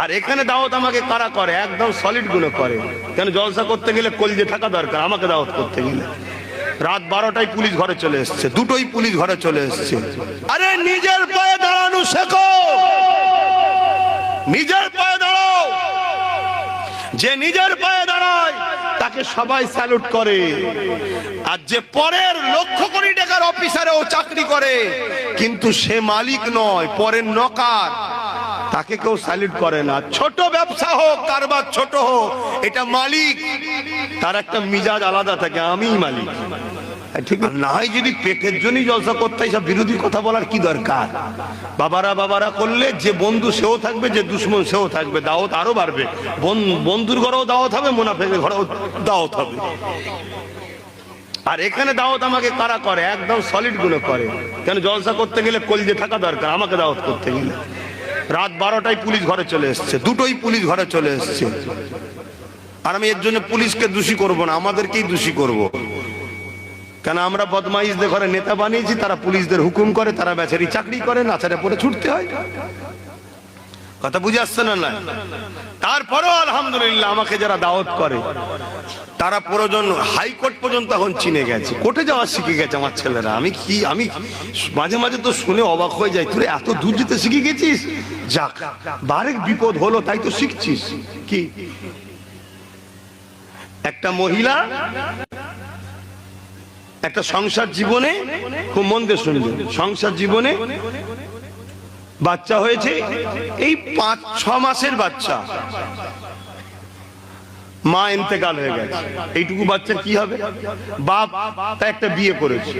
আর এখানে দাওয়াত আমাকে কারা করে? একদম সলিড গুলো করে। কেন? জলসা করতে গেলে কলজে থাকা দরকার। আমাকে দাওয়াত করতে গেলে রাত 12টায় পুলিশ ঘরে চলে এসছে, 2টোই পুলিশ ঘরে চলে এসছে। আরে নিজের পায়ে দাঁড়ানো শেখো, নিজের পায়ে দাঁড়াও। যে নিজের পায়ে দাঁড়ায় তাকে সবাই স্যালুট করে। আর যে পরের লক্ষ কোটি টাকার অফিসারেও চাকরি করে কিন্তু সে মালিক নয়, পরের নকার, তাকে কেউ স্যালুট করে না। ছোট ব্যবসা হোক, কারবার ছোট হোক, এটা মালিক, তার একটা মিজাজ আলাদা থাকে, আমিই মালিক। ঠিক না হয় যদি পেটের জন্যই জলসা করতে সব বিরোধী কথা বলার কি দরকার? বাবারা করলে যে বন্ধু সেও থাকবে, যে দুশ্মন সেও থাকবে, দাওয়াত আরো বাড়বে। বন্ধুর ঘরেও দাওয়াত হবে, মুনাফিকের ঘরেও দাওয়াত হবে। আর এখানে দাওয়াত আমাকে কারা করে? একদম সলিড গুলো করে। কেন? জলসা করতে গেলে কলজে থাকা দরকার। আমাকে দাওয়াত করতে গেলে রাত 12টায় পুলিশ ঘরে চলে এসছে, 2টোই পুলিশ ঘরে চলে এসছে। আর আমি এর জন্য পুলিশকে দোষী করব না, আমাদেরকেই দোষী করব। কেন? আমরা বদমাইশদের ঘরে নেতা বানিয়েছি, তারা পুলিশদের হুকুম করে, তারা বেচারি চাকরি করে, নাচারে পরে ছুটতে হয়। কথা বুঝে আসছে না? না, তারপরেও আলহামদুলিল্লাহ আমাকে যারা দাওয়াত করে তারা প্রয়োজন হাইকোর্ট পর্যন্ত এখন চিনে গেছে, কোর্টে যাওয়া শিখে গেছে আমার ছেলেরা। আমি মাঝে মাঝে তো শুনে অবাক হয়ে যাই, তুই এত দূর যেতে শিখে গেছিস? যাক, বারেক বিপদ হলো তাই তো শিখছিস। কি একটা মহিলা একটা সংসার জীবনে, খুব মন দিয়ে শুনবেন, সংসার জীবনে বাচ্চা হয়েছে, এই 5-6 মাসের বাচ্চা, মা ইন্তেকাল হয়ে গেছে। এইটুকু বাচ্চার কি হবে? বাপ তা একটা বিয়ে করেছে,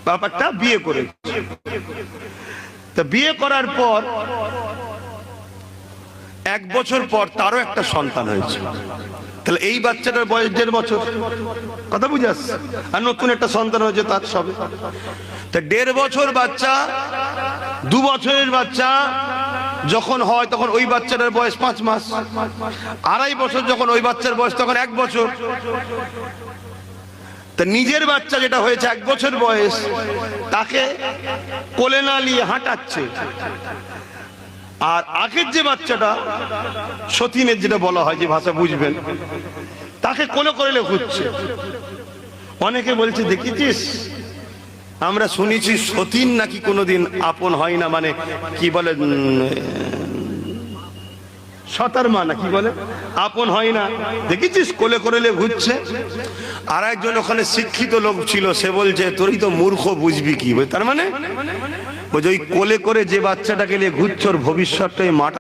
বাপ একটা বিয়ে করেছে। তা বিয়ে করার পর 1 বছর পর তারও একটা সন্তান হয়েছে। তাহলে এই বাচ্চাটার বয়স 1.5 বছর। কথা বুঝে আসছে? আর নতুন একটা সন্তান হয়েছে তার সবে। তা 1.5 বছর বাচ্চা, 2 বছরের বাচ্চা যখন হয় তখন ওই বাচ্চাটার বয়স 5 মাস। 2.5 বছর যখন ওই বাচ্চার বয়স তখন 1 বছর। তা নিজের বাচ্চা যেটা হয়েছে 1 বছর বয়স, তাকে কোলে না নিয়ে হাঁটাচ্ছে। আর আগের যে বাচ্চাটা, সতীনের যেটা বলা হয়, যে ভাষা বুঝবেন, তাকে কোলে করে ঘুরছে। অনেকে বলছে, দেখেছিস, আমরা শুনেছি সতীন নাকি কোনোদিন আপন হয় না, মানে কি বলে, সতার মা না কি বলে, আপন হয় না, দেখেছিস কোলে করে ঘুরছে। আর একজন ওখানে শিক্ষিত লোক ছিল, সে বলছে, তোরই তো মূর্খ, বুঝবি কি? তার মানে ওই কোলে করে যে বাচ্চাটাকে নিয়ে ঘুরছ, ওর ভবিষ্যৎটাই মাটা